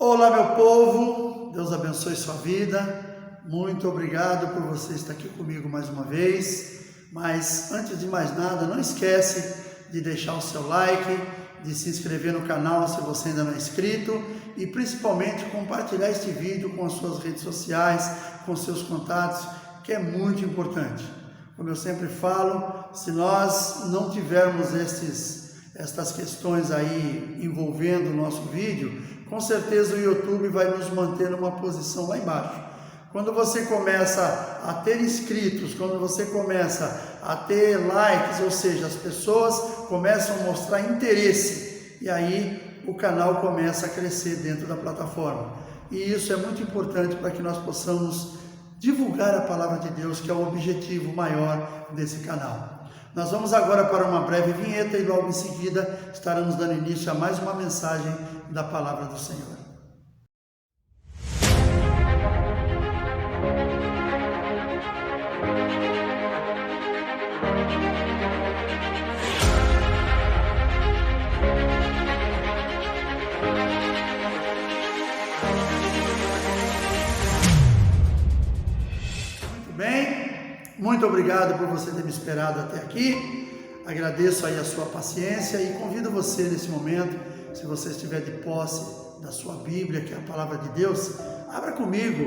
Olá, meu povo, Deus abençoe sua vida. Muito obrigado por você estar aqui comigo mais uma vez. Mas antes de mais nada, não esquece de deixar o seu like, de se inscrever no canal se você ainda não é inscrito e principalmente compartilhar este vídeo com as suas redes sociais, com seus contatos, que é muito importante. Como eu sempre falo, se nós não tivermos estas questões aí envolvendo o nosso vídeo, com certeza o YouTube vai nos manter numa posição lá embaixo. Quando você começa a ter inscritos, quando você começa a ter likes, ou seja, as pessoas começam a mostrar interesse, e aí o canal começa a crescer dentro da plataforma. E isso é muito importante para que nós possamos divulgar a palavra de Deus, que é o objetivo maior desse canal. Nós vamos agora para uma breve vinheta e logo em seguida estaremos dando início a mais uma mensagem da palavra do Senhor. Muito bem, muito obrigado por você ter me esperado até aqui. Agradeço aí a sua paciência e convido você nesse momento, se você estiver de posse da sua Bíblia, que é a palavra de Deus, abra comigo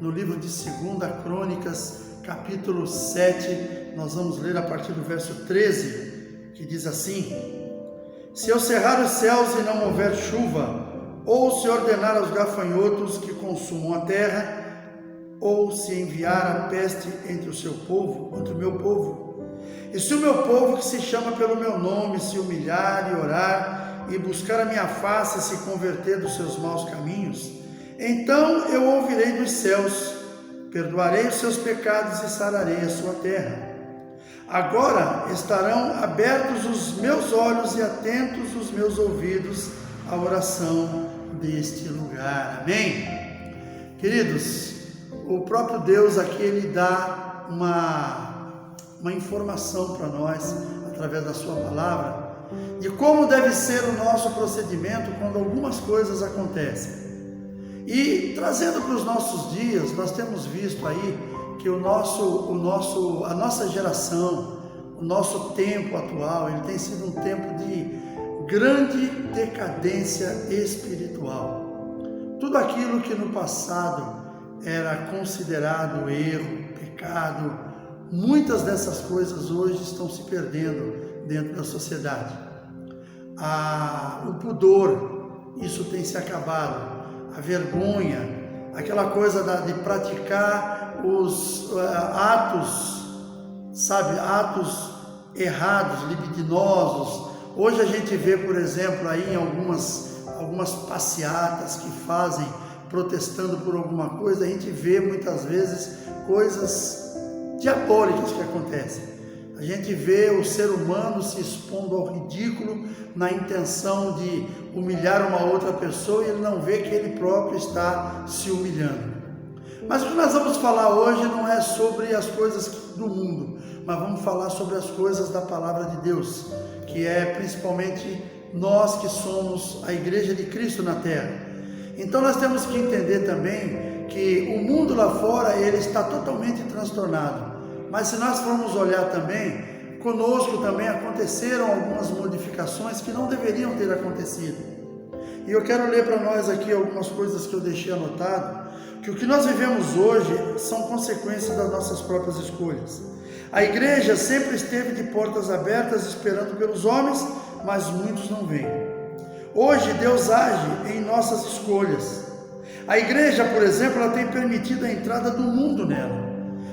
no livro de 2 Crônicas, capítulo 7, nós vamos ler a partir do verso 13, que diz assim: Se eu cerrar os céus e não houver chuva, ou se ordenar aos gafanhotos que consumam a terra, ou se enviar a peste entre o seu povo, entre o meu povo, e se o meu povo que se chama pelo meu nome se humilhar e orar e buscar a minha face e se converter dos seus maus caminhos, então eu ouvirei dos céus, perdoarei os seus pecados e sararei a sua terra. Agora estarão abertos os meus olhos e atentos os meus ouvidos à oração deste lugar. Amém? Queridos, o próprio Deus aqui, ele dá uma informação para nós, através da sua palavra, de como deve ser o nosso procedimento quando algumas coisas acontecem. E trazendo para os nossos dias, nós temos visto aí que a nossa geração, o nosso tempo atual, ele tem sido um tempo de grande decadência espiritual. Tudo aquilo que no passado era considerado erro, pecado, muitas dessas coisas hoje estão se perdendo dentro da sociedade. O pudor, isso tem se acabado. A vergonha, aquela coisa de praticar os atos errados, libidinosos. Hoje a gente vê, por exemplo, aí em algumas passeatas que fazem, protestando por alguma coisa, a gente vê muitas vezes coisas diabólicas que acontecem. A gente vê o ser humano se expondo ao ridículo na intenção de humilhar uma outra pessoa e ele não vê que ele próprio está se humilhando. Mas o que nós vamos falar hoje não é sobre as coisas do mundo, mas vamos falar sobre as coisas da palavra de Deus, que é principalmente nós que somos a igreja de Cristo na terra. Então nós temos que entender também que o mundo lá fora, ele está totalmente transtornado. Mas se nós formos olhar também, conosco também aconteceram algumas modificações que não deveriam ter acontecido. E eu quero ler para nós aqui algumas coisas que eu deixei anotado, que o que nós vivemos hoje são consequências das nossas próprias escolhas. A igreja sempre esteve de portas abertas esperando pelos homens, mas muitos não vêm. Hoje Deus age em nossas escolhas. A igreja, por exemplo, ela tem permitido a entrada do mundo nela.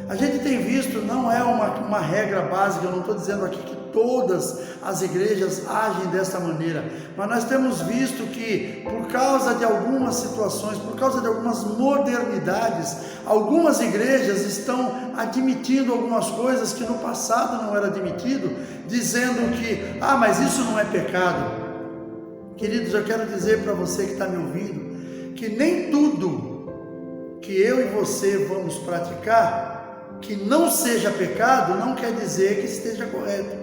A gente tem visto, não é uma regra básica, eu não estou dizendo aqui que todas as igrejas agem dessa maneira, mas nós temos visto que por causa de algumas situações, por causa de algumas modernidades, algumas igrejas estão admitindo algumas coisas que no passado não era admitido, dizendo que, mas isso não é pecado. Queridos, eu quero dizer para você que está me ouvindo, que nem tudo que eu e você vamos praticar, que não seja pecado, não quer dizer que esteja correto.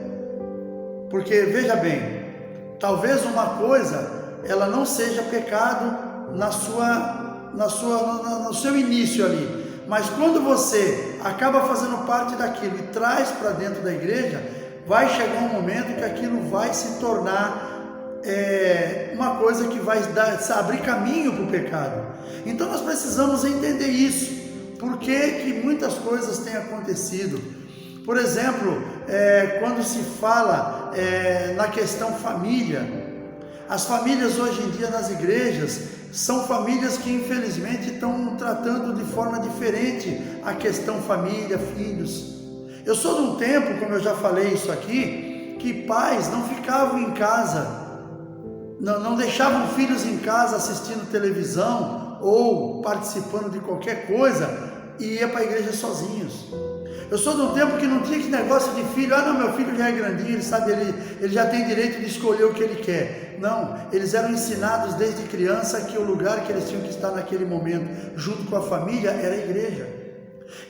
Porque, veja bem, talvez uma coisa, ela não seja pecado no seu início ali. Mas quando você acaba fazendo parte daquilo e traz para dentro da igreja, vai chegar um momento que aquilo vai se tornar uma coisa que vai abrir caminho para o pecado. Então nós precisamos entender isso. Por que muitas coisas têm acontecido? Por exemplo, quando se fala na questão família, as famílias hoje em dia nas igrejas são famílias que infelizmente estão tratando de forma diferente a questão família, filhos. Eu sou de um tempo, como eu já falei isso aqui, que pais não ficavam em casa, não deixavam filhos em casa assistindo televisão ou participando de qualquer coisa e ia para a igreja sozinhos. Eu sou de um tempo que não tinha esse negócio de filho, não, meu filho já é grandinho, ele sabe, ele já tem direito de escolher o que ele quer. Não, eles eram ensinados desde criança que o lugar que eles tinham que estar naquele momento, junto com a família, era a igreja.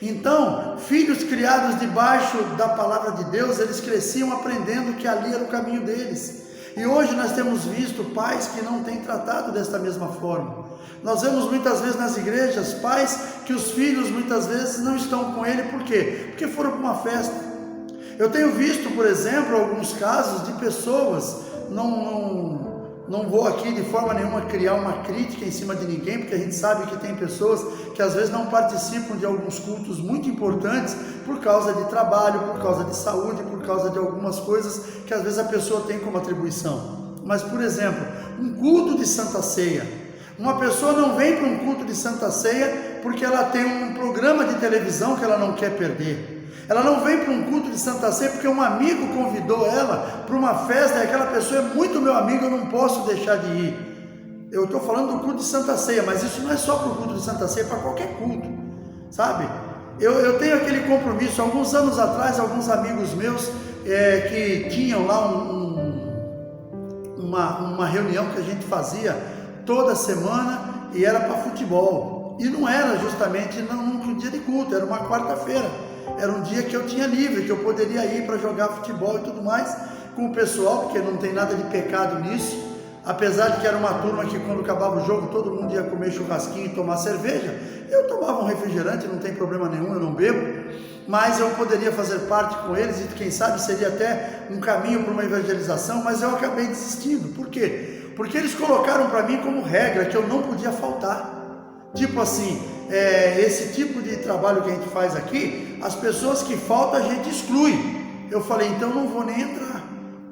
Então, filhos criados debaixo da palavra de Deus, eles cresciam aprendendo que ali era o caminho deles. E hoje nós temos visto pais que não têm tratado desta mesma forma. Nós vemos muitas vezes nas igrejas pais que os filhos muitas vezes não estão com ele, por quê? Porque foram para uma festa. Eu tenho visto, por exemplo, alguns casos de pessoas, não vou aqui de forma nenhuma criar uma crítica em cima de ninguém, porque a gente sabe que tem pessoas que às vezes não participam de alguns cultos muito importantes por causa de trabalho, por causa de saúde, por causa de algumas coisas que às vezes a pessoa tem como atribuição. Mas, por exemplo, um culto de Santa Ceia. Uma pessoa não vem para um culto de Santa Ceia porque ela tem um programa de televisão que ela não quer perder. Ela não vem para um culto de Santa Ceia porque um amigo convidou ela para uma festa e aquela pessoa é muito meu amigo, eu não posso deixar de ir. Eu estou falando do culto de Santa Ceia, mas isso não é só para o culto de Santa Ceia, é para qualquer culto, sabe? Eu tenho aquele compromisso. Alguns anos atrás, alguns amigos meus que tinham lá uma reunião que a gente fazia toda semana e era para futebol. E não era justamente num dia de culto, era uma quarta-feira. Era um dia que eu tinha livre, que eu poderia ir para jogar futebol e tudo mais com o pessoal, porque não tem nada de pecado nisso. Apesar de que era uma turma que quando acabava o jogo todo mundo ia comer churrasquinho e tomar cerveja, eu tomava um refrigerante, não tem problema nenhum, eu não bebo, mas eu poderia fazer parte com eles e quem sabe seria até um caminho para uma evangelização, mas eu acabei desistindo. Por quê? Porque eles colocaram para mim como regra que eu não podia faltar. Tipo assim, esse tipo de trabalho que a gente faz aqui, as pessoas que faltam a gente exclui. Eu falei, então não vou nem entrar,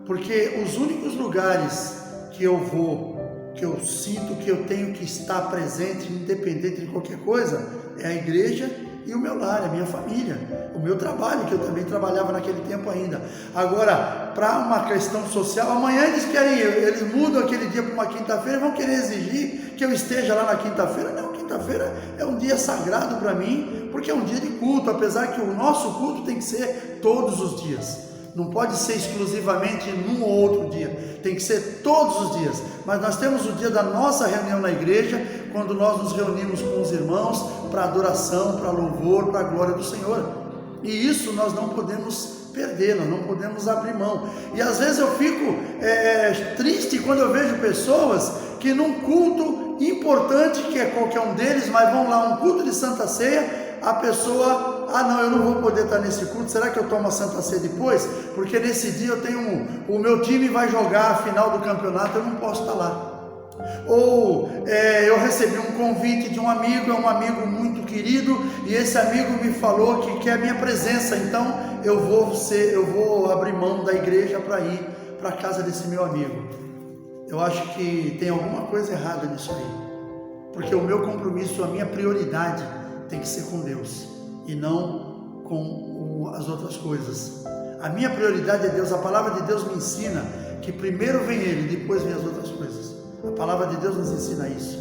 porque os únicos lugares que eu vou, que eu sinto que eu tenho que estar presente, independente de qualquer coisa, é a igreja e o meu lar, a minha família, o meu trabalho, que eu também trabalhava naquele tempo ainda. Agora, para uma questão social, amanhã eles mudam aquele dia para uma quinta-feira, vão querer exigir que eu esteja lá na quinta-feira. Não, quinta-feira é um dia sagrado para mim, porque é um dia de culto, apesar que o nosso culto tem que ser todos os dias. Não pode ser exclusivamente num ou outro dia, tem que ser todos os dias. Mas nós temos o dia da nossa reunião na igreja, quando nós nos reunimos com os irmãos para adoração, para louvor, para a glória do Senhor. E isso nós não podemos perder, nós não podemos abrir mão. E às vezes eu fico triste quando eu vejo pessoas que num culto importante, que é qualquer um deles, mas vão lá, um culto de Santa Ceia, a pessoa, não, eu não vou poder estar nesse culto, será que eu tomo a Santa Ceia depois? Porque nesse dia eu tenho o meu time vai jogar a final do campeonato, eu não posso estar lá. Ou eu recebi um convite de um amigo, é um amigo muito querido, e esse amigo me falou que quer a minha presença, então eu vou abrir mão da igreja para ir para a casa desse meu amigo. Eu acho que tem alguma coisa errada nisso aí, porque o meu compromisso, a minha prioridade tem que ser com Deus e não com as outras coisas. A minha prioridade é Deus. A palavra de Deus me ensina que primeiro vem Ele, depois vem as outras coisas. A palavra de Deus nos ensina isso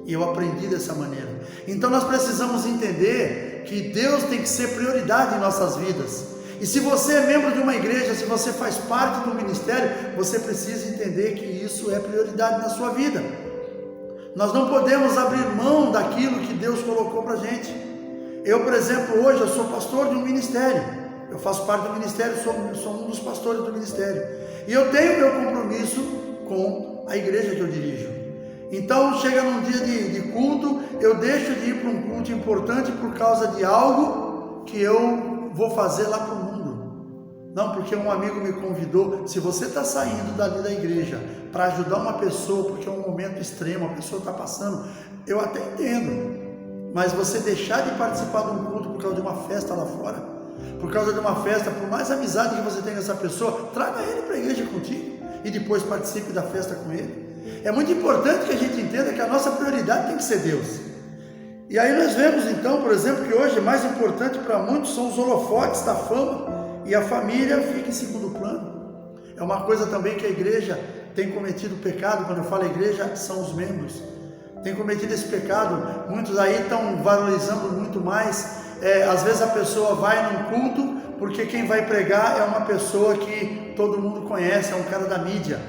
e eu aprendi dessa maneira. Então nós precisamos entender que Deus tem que ser prioridade em nossas vidas. E se você é membro de uma igreja, se você faz parte do ministério, você precisa entender que isso é prioridade na sua vida. Nós não podemos abrir mão daquilo que Deus colocou para a gente. Eu, por exemplo, hoje eu sou pastor de um ministério. Eu faço parte do ministério, sou um dos pastores do ministério. E eu tenho meu compromisso com a igreja que eu dirijo. Então chega num dia de culto, eu deixo de ir para um culto importante por causa de algo que eu vou fazer lá para o mundo. Não, porque um amigo me convidou. Se você está saindo dali da igreja para ajudar uma pessoa, porque é um momento extremo, a pessoa está passando, eu até entendo. Mas você deixar de participar de um culto por causa de uma festa lá fora, por causa de uma festa, por mais amizade que você tenha com essa pessoa, traga ele para a igreja contigo e depois participe da festa com ele. É muito importante que a gente entenda que a nossa prioridade tem que ser Deus. E aí nós vemos então, por exemplo, que hoje mais importante para muitos são os holofotes da fama, e a família fica em segundo plano. É uma coisa também que a igreja tem cometido pecado. Quando eu falo igreja, são os membros. Tem cometido esse pecado. Muitos aí estão valorizando muito mais. Às vezes a pessoa vai num culto porque quem vai pregar é uma pessoa que todo mundo conhece, é um cara da mídia,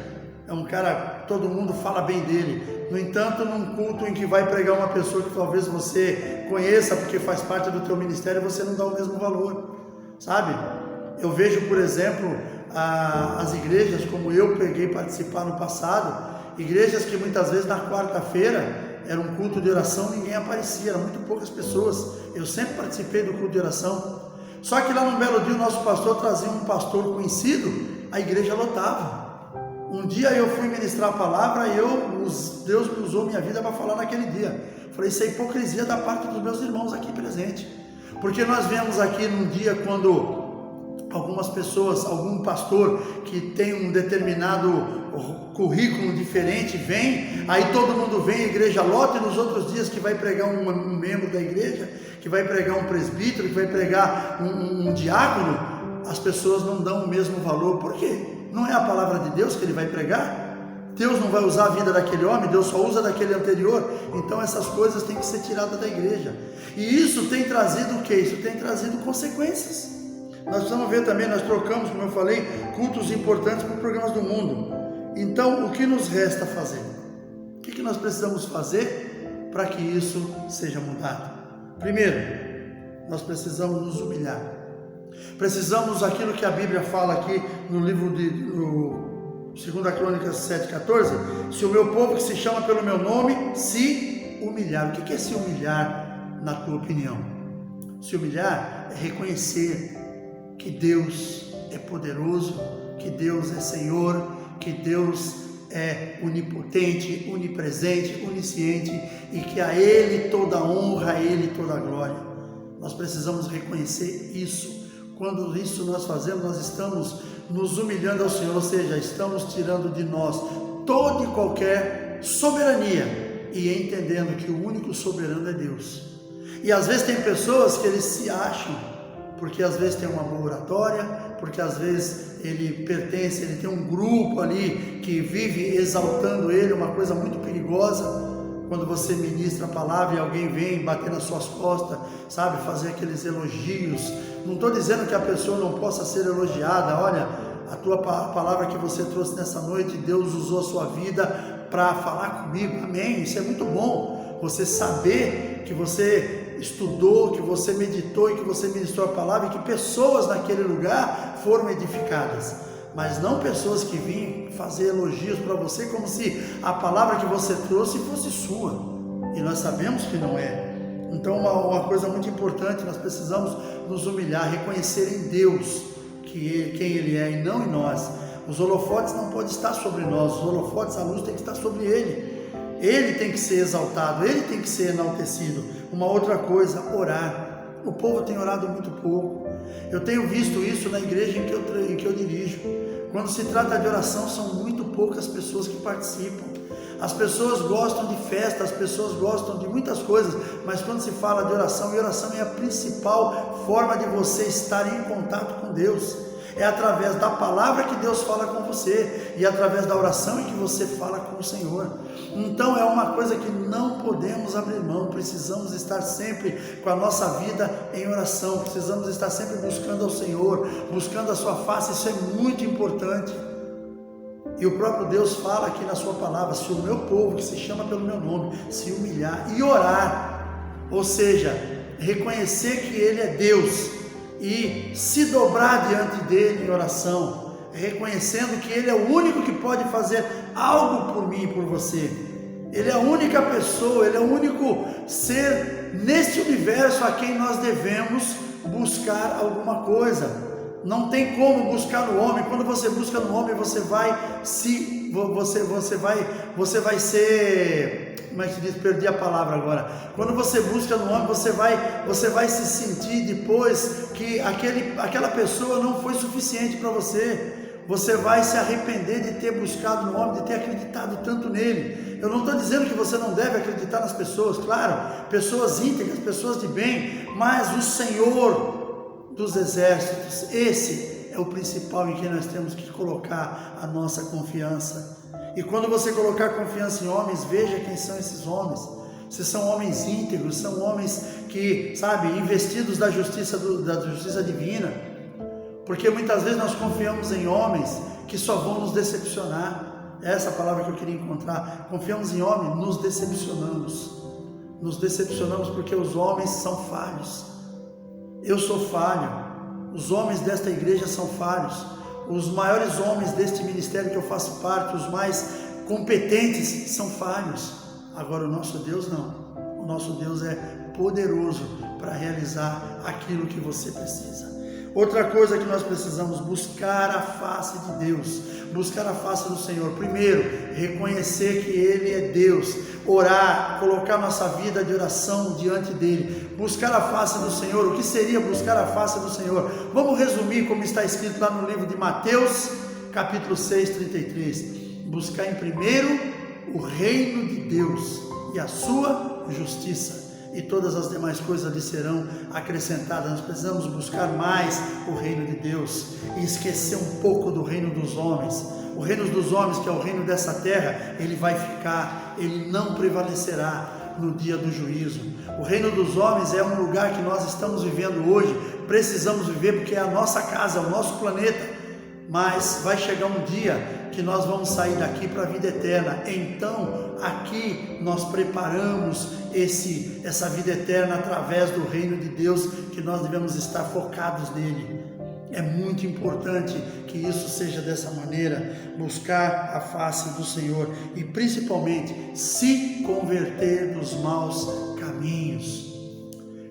é um cara que todo mundo fala bem dele. No entanto, num culto em que vai pregar uma pessoa que talvez você conheça porque faz parte do teu ministério, você não dá o mesmo valor, sabe? Eu vejo, por exemplo, as igrejas, como eu peguei participar no passado, igrejas que muitas vezes na quarta-feira era um culto de oração, ninguém aparecia, eram muito poucas pessoas. Eu sempre participei do culto de oração. Só que lá num belo dia o nosso pastor trazia um pastor conhecido, a igreja lotava. Um dia eu fui ministrar a palavra e Deus me usou minha vida para falar naquele dia. Falei, isso é hipocrisia da parte dos meus irmãos aqui presentes. Porque nós viemos aqui num dia quando algumas pessoas, algum pastor que tem um determinado currículo diferente vem, aí todo mundo vem, a igreja lota, e nos outros dias que vai pregar um membro da igreja, que vai pregar um presbítero, que vai pregar um diácono, as pessoas não dão o mesmo valor. Por quê? Não é a palavra de Deus que ele vai pregar? Deus não vai usar a vida daquele homem, Deus só usa daquele anterior. Então essas coisas têm que ser tiradas da igreja. E isso tem trazido o quê? Isso tem trazido consequências. Nós precisamos ver também, nós trocamos, como eu falei, cultos importantes por programas do mundo. Então, o que nos resta fazer? O que nós precisamos fazer para que isso seja mudado? Primeiro, nós precisamos nos humilhar. Precisamos, aquilo que a Bíblia fala aqui no livro de 2 Crônicas 7,14, se o meu povo que se chama pelo meu nome se humilhar. O que é se humilhar na tua opinião? Se humilhar é reconhecer que Deus é poderoso, que Deus é Senhor, que Deus é onipotente, onipresente, onisciente, e que a Ele toda a honra, a Ele toda a glória. Nós precisamos reconhecer isso. Quando isso nós fazemos, nós estamos nos humilhando ao Senhor, ou seja, estamos tirando de nós toda e qualquer soberania e entendendo que o único soberano é Deus. E às vezes tem pessoas que eles se acham, porque às vezes tem uma boa oratória, porque às vezes ele pertence, ele tem um grupo ali que vive exaltando ele, uma coisa muito perigosa. Quando você ministra a palavra e alguém vem bater nas suas costas, sabe, fazer aqueles elogios. Não estou dizendo que a pessoa não possa ser elogiada. Olha, a tua palavra que você trouxe nessa noite, Deus usou a sua vida para falar comigo, amém, isso é muito bom. Você saber que você estudou, que você meditou e que você ministrou a palavra e que pessoas naquele lugar foram edificadas, mas não pessoas que vinham fazer elogios para você como se a palavra que você trouxe fosse sua, e nós sabemos que não é. Então uma coisa muito importante, nós precisamos nos humilhar, reconhecer em Deus quem Ele é e não em nós. Os holofotes não podem estar sobre nós, os holofotes, a luz tem que estar sobre Ele. Ele tem que ser exaltado, Ele tem que ser enaltecido. Uma outra coisa, orar. O povo tem orado muito pouco. Eu tenho visto isso na igreja em que eu dirijo. Quando se trata de oração, são muito poucas pessoas que participam. As pessoas gostam de festa, as pessoas gostam de muitas coisas, mas quando se fala de oração, e oração é a principal forma de você estar em contato com Deus. É através da palavra que Deus fala com você, e através da oração em que você fala com o Senhor. Então é uma coisa que não podemos abrir mão, precisamos estar sempre com a nossa vida em oração, precisamos estar sempre buscando ao Senhor, buscando a sua face, isso é muito importante. E o próprio Deus fala aqui na sua palavra, se o meu povo que se chama pelo meu nome, se humilhar e orar, ou seja, reconhecer que Ele é Deus, e se dobrar diante dele em oração, reconhecendo que Ele é o único que pode fazer algo por mim e por você. Ele é a única pessoa, Ele é o único ser neste universo a quem nós devemos buscar alguma coisa. Não tem como buscar no homem. Quando você busca no homem, você vai ser, como é que se diz? Perdi a palavra agora. Quando você busca no homem, você vai se sentir depois que aquela pessoa não foi suficiente para você. Você vai se arrepender de ter buscado no homem, de ter acreditado tanto nele. Eu não estou dizendo que você não deve acreditar nas pessoas, claro, pessoas íntegras, pessoas de bem, mas o Senhor dos exércitos, esse é o principal em quem nós temos que colocar a nossa confiança. E quando você colocar confiança em homens, veja quem são esses homens. Se são homens íntegros, são homens que, sabe, investidos da justiça divina. Porque muitas vezes nós confiamos em homens que só vão nos decepcionar. Essa é a palavra que eu queria encontrar. Confiamos em homens, nos decepcionamos. Nos decepcionamos porque os homens são falhos. Eu sou falho. Os homens desta igreja são falhos. Os maiores homens deste ministério que eu faço parte, os mais competentes, são falhos. Agora o nosso Deus não. O nosso Deus é poderoso para realizar aquilo que você precisa. Outra coisa que nós precisamos, buscar a face de Deus, buscar a face do Senhor. Primeiro, reconhecer que Ele é Deus, orar, colocar nossa vida de oração diante dEle, buscar a face do Senhor. O que seria buscar a face do Senhor? Vamos resumir como está escrito lá no livro de Mateus, capítulo 6, 33. Buscar em primeiro o reino de Deus e a sua justiça, e todas as demais coisas lhe serão acrescentadas. Nós precisamos buscar mais o reino de Deus e esquecer um pouco do reino dos homens. O reino dos homens, que é o reino dessa terra, ele vai ficar, ele não prevalecerá no dia do juízo. O reino dos homens é um lugar que nós estamos vivendo hoje, precisamos viver porque é a nossa casa, é o nosso planeta. Mas vai chegar um dia que nós vamos sair daqui para a vida eterna. Então aqui nós preparamos essa vida eterna através do reino de Deus, que nós devemos estar focados nele. É muito importante que isso seja dessa maneira, buscar a face do Senhor e principalmente se converter dos maus caminhos.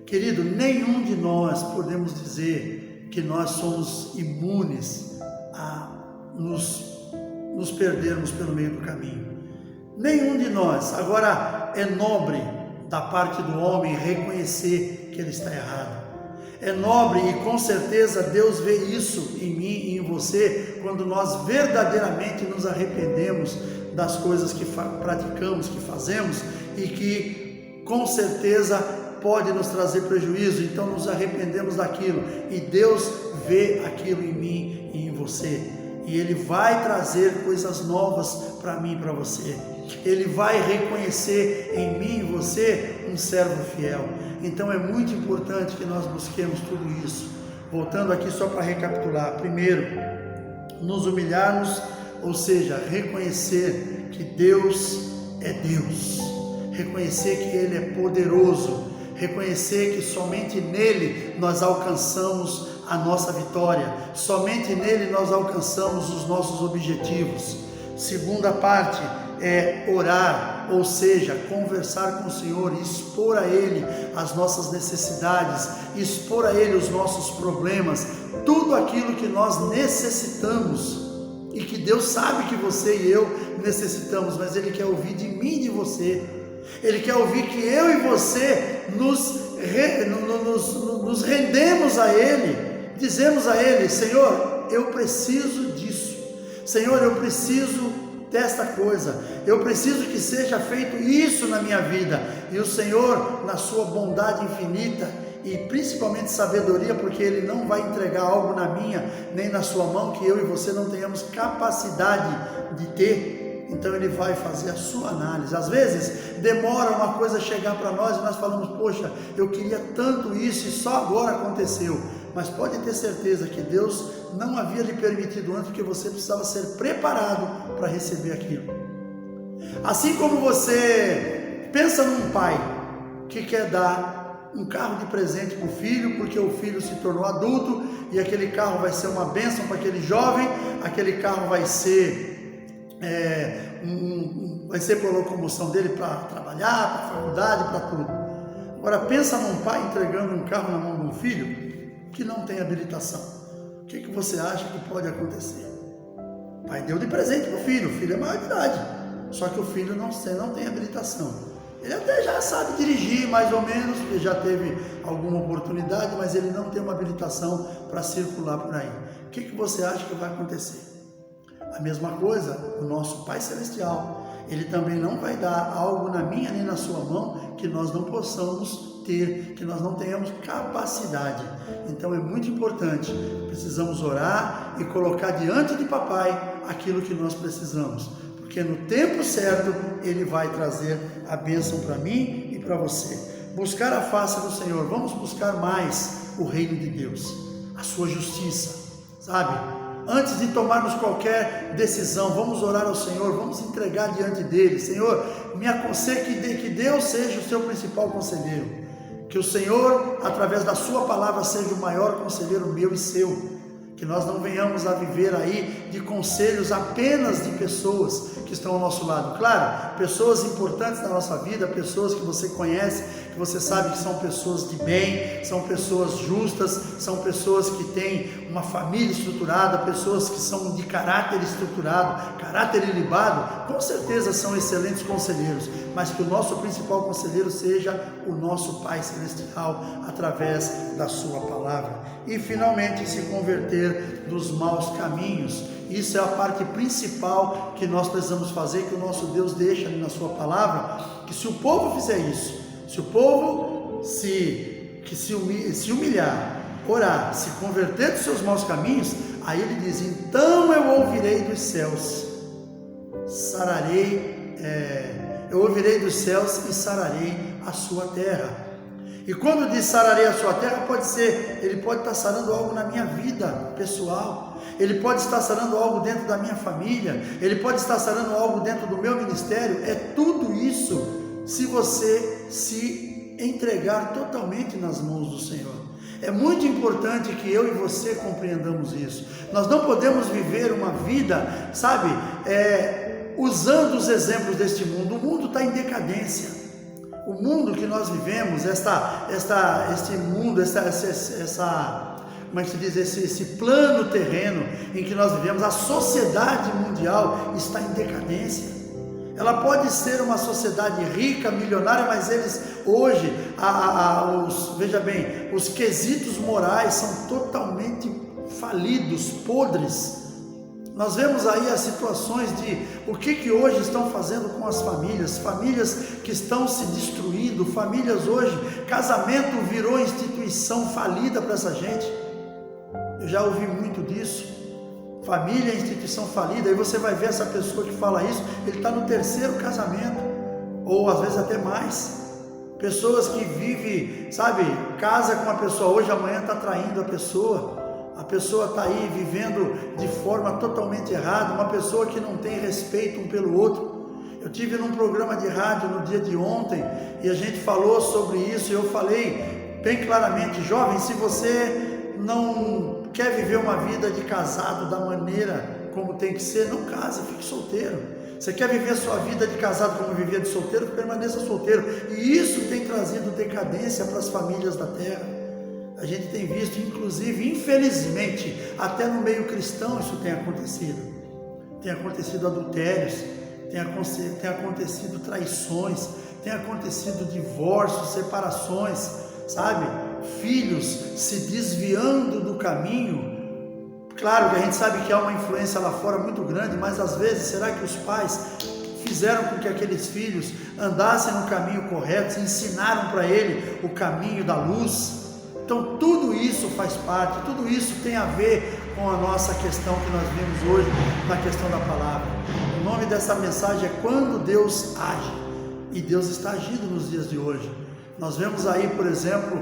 Querido, nenhum de nós podemos dizer que nós somos imunes a nos perdermos pelo meio do caminho. Nenhum de nós. Agora, é nobre da parte do homem reconhecer que ele está errado. É nobre e com certeza Deus vê isso em mim e em você quando nós verdadeiramente nos arrependemos das coisas que praticamos, que fazemos e que com certeza pode nos trazer prejuízo. Então nos arrependemos daquilo e Deus vê aquilo em mim e em você. E Ele vai trazer coisas novas para mim e para você. Ele vai reconhecer em mim e você um servo fiel. Então é muito importante que nós busquemos tudo isso. Voltando aqui só para recapitular. Primeiro, nos humilharmos, ou seja, reconhecer que Deus é Deus. Reconhecer que Ele é poderoso. Reconhecer que somente nele nós alcançamos a nossa vitória, somente nele nós alcançamos os nossos objetivos. Segunda parte é orar, ou seja, conversar com o Senhor e expor a Ele as nossas necessidades, expor a Ele os nossos problemas, tudo aquilo que nós necessitamos e que Deus sabe que você e eu necessitamos, mas Ele quer ouvir de mim e de você. Ele quer ouvir que eu e você nos rendemos a Ele, dizemos a Ele: Senhor, eu preciso disso, Senhor, eu preciso desta coisa, eu preciso que seja feito isso na minha vida. E o Senhor, na sua bondade infinita e principalmente sabedoria, porque Ele não vai entregar algo na minha nem na sua mão que eu e você não tenhamos capacidade de ter. Então Ele vai fazer a sua análise. Às vezes demora uma coisa chegar para nós e nós falamos: poxa, eu queria tanto isso e só agora aconteceu. Mas pode ter certeza que Deus não havia lhe permitido antes, porque você precisava ser preparado para receber aquilo. Assim como você pensa num pai que quer dar um carro de presente para o filho, porque o filho se tornou adulto e aquele carro vai ser uma bênção para aquele jovem, aquele carro vai ser vai ser para a locomoção dele para trabalhar, para a faculdade, para tudo. Agora pensa num pai entregando um carro na mão de um filho que não tem habilitação. O que você acha que pode acontecer? O pai deu de presente para o filho é maior de idade, só que o filho não tem habilitação. Ele até já sabe dirigir mais ou menos, porque já teve alguma oportunidade, mas ele não tem uma habilitação para circular por aí. O que você acha que vai acontecer? A mesma coisa, o nosso Pai Celestial, Ele também não vai dar algo na minha nem na sua mão que nós não possamos ter, que nós não tenhamos capacidade. Então é muito importante, precisamos orar e colocar diante de papai aquilo que nós precisamos, porque no tempo certo Ele vai trazer a bênção para mim e para você. Buscar a face do Senhor, vamos buscar mais o reino de Deus, a sua justiça, sabe? Antes de tomarmos qualquer decisão, vamos orar ao Senhor, vamos entregar diante dele. Senhor, me aconselhe que Deus seja o seu principal conselheiro, que o Senhor, através da sua palavra, seja o maior conselheiro meu e seu, que nós não venhamos a viver aí de conselhos apenas de pessoas que estão ao nosso lado. Claro, pessoas importantes na nossa vida, pessoas que você conhece, que você sabe que são pessoas de bem, são pessoas justas, são pessoas que têm uma família estruturada, pessoas que são de caráter estruturado, caráter ilibado, com certeza são excelentes conselheiros, mas que o nosso principal conselheiro seja o nosso Pai Celestial, através da sua palavra. E finalmente se converter dos maus caminhos. Isso é a parte principal que nós precisamos fazer, que o nosso Deus deixa ali na sua palavra, que se o povo fizer isso, se o povo se humilhar, orar, se converter dos seus maus caminhos, aí ele diz, então eu ouvirei dos céus, eu ouvirei dos céus e sararei a sua terra. E quando diz sararei a sua terra, pode ser, ele pode estar sarando algo na minha vida pessoal, ele pode estar sarando algo dentro da minha família, ele pode estar sarando algo dentro do meu ministério. É tudo isso se você se entregar totalmente nas mãos do Senhor. É muito importante que eu e você compreendamos isso. Nós não podemos viver uma vida, sabe, usando os exemplos deste mundo. O mundo está em decadência. O mundo que nós vivemos, este mundo, como é que se diz, esse plano terreno em que nós vivemos, a sociedade mundial está em decadência. Ela pode ser uma sociedade rica, milionária, mas eles hoje, veja bem, os quesitos morais são totalmente falidos, podres. Nós vemos aí as situações de o que hoje estão fazendo com as famílias que estão se destruindo, famílias hoje, casamento virou instituição falida para essa gente. Eu já ouvi muito disso, família é instituição falida. Aí você vai ver essa pessoa que fala isso, ele está no terceiro casamento, ou às vezes até mais. Pessoas que vivem, sabe, casa com uma pessoa hoje, amanhã está traindo a pessoa está aí vivendo de forma totalmente errada, uma pessoa que não tem respeito um pelo outro. Eu tive num programa de rádio no dia de ontem, e a gente falou sobre isso, e eu falei bem claramente, jovem, se você não quer viver uma vida de casado da maneira como tem que ser, não case, fique solteiro. Você quer viver sua vida de casado como vivia de solteiro, permaneça solteiro. E isso tem trazido decadência para as famílias da terra. A gente tem visto, inclusive, infelizmente, até no meio cristão isso tem acontecido. Tem acontecido adultérios, tem acontecido traições, tem acontecido divórcios, separações, sabe? Filhos se desviando do caminho. Claro que a gente sabe que há uma influência lá fora muito grande, mas às vezes, será que os pais fizeram com que aqueles filhos andassem no caminho correto, ensinaram para ele o caminho da luz? Então tudo isso faz parte, tudo isso tem a ver com a nossa questão que nós vimos hoje na questão da palavra. O nome dessa mensagem é Quando Deus Age, e Deus está agindo nos dias de hoje. Nós vemos aí, por exemplo,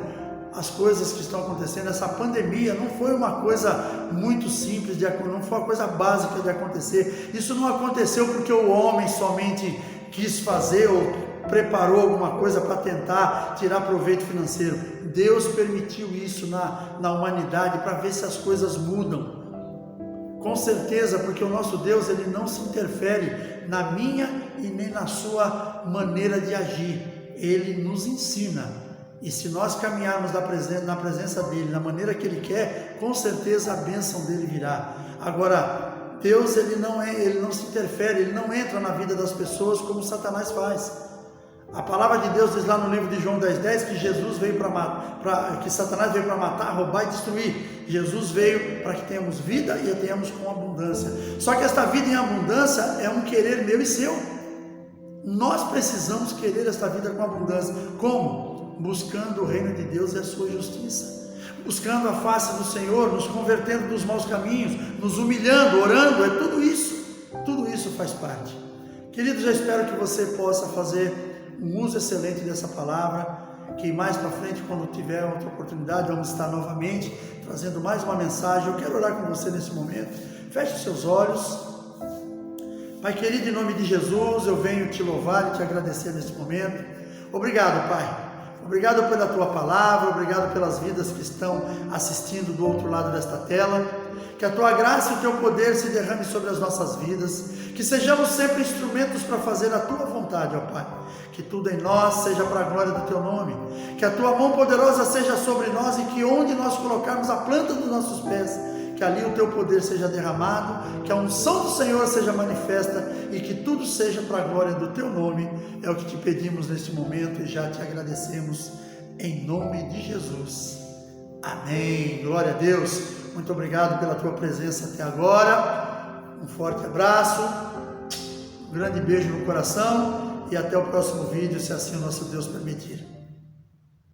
as coisas que estão acontecendo. Essa pandemia não foi uma coisa muito simples, não foi uma coisa básica de acontecer. Isso não aconteceu porque o homem somente quis fazer ou preparou alguma coisa para tentar tirar proveito financeiro. Deus permitiu isso na humanidade para ver se as coisas mudam. Com certeza, porque o nosso Deus, ele não se interfere na minha e nem na sua maneira de agir. Ele nos ensina. E se nós caminharmos na presença dele, na maneira que ele quer, com certeza a bênção dele virá. Agora, Deus ele não se interfere, ele não entra na vida das pessoas como Satanás faz. A palavra de Deus diz lá no livro de João 10:10 que Jesus veio que Satanás veio para matar, roubar e destruir. Jesus veio para que tenhamos vida e a tenhamos com abundância. Só que esta vida em abundância é um querer meu e seu. Nós precisamos querer esta vida com abundância. Como? Buscando o reino de Deus e a sua justiça. Buscando a face do Senhor, nos convertendo dos maus caminhos, nos humilhando, orando, é tudo isso. Tudo isso faz parte. Queridos, eu espero que você possa fazer um uso excelente dessa palavra, que mais para frente, quando tiver outra oportunidade, vamos estar novamente trazendo mais uma mensagem. Eu quero orar com você nesse momento. Feche os seus olhos. Pai querido, em nome de Jesus, eu venho te louvar e te agradecer nesse momento. Obrigado, Pai. Obrigado pela tua palavra, obrigado pelas vidas que estão assistindo do outro lado desta tela. Que a tua graça e o teu poder se derrame sobre as nossas vidas. Que sejamos sempre instrumentos para fazer a tua vontade, ó Pai. Que tudo em nós seja para a glória do teu nome. Que a tua mão poderosa seja sobre nós e que onde nós colocarmos a planta dos nossos pés, que ali o teu poder seja derramado, que a unção do Senhor seja manifesta e que tudo seja para a glória do teu nome. É o que te pedimos neste momento e já te agradecemos em nome de Jesus. Amém. Glória a Deus. Muito obrigado pela tua presença até agora. Um forte abraço, um grande beijo no coração e até o próximo vídeo, se assim o nosso Deus permitir.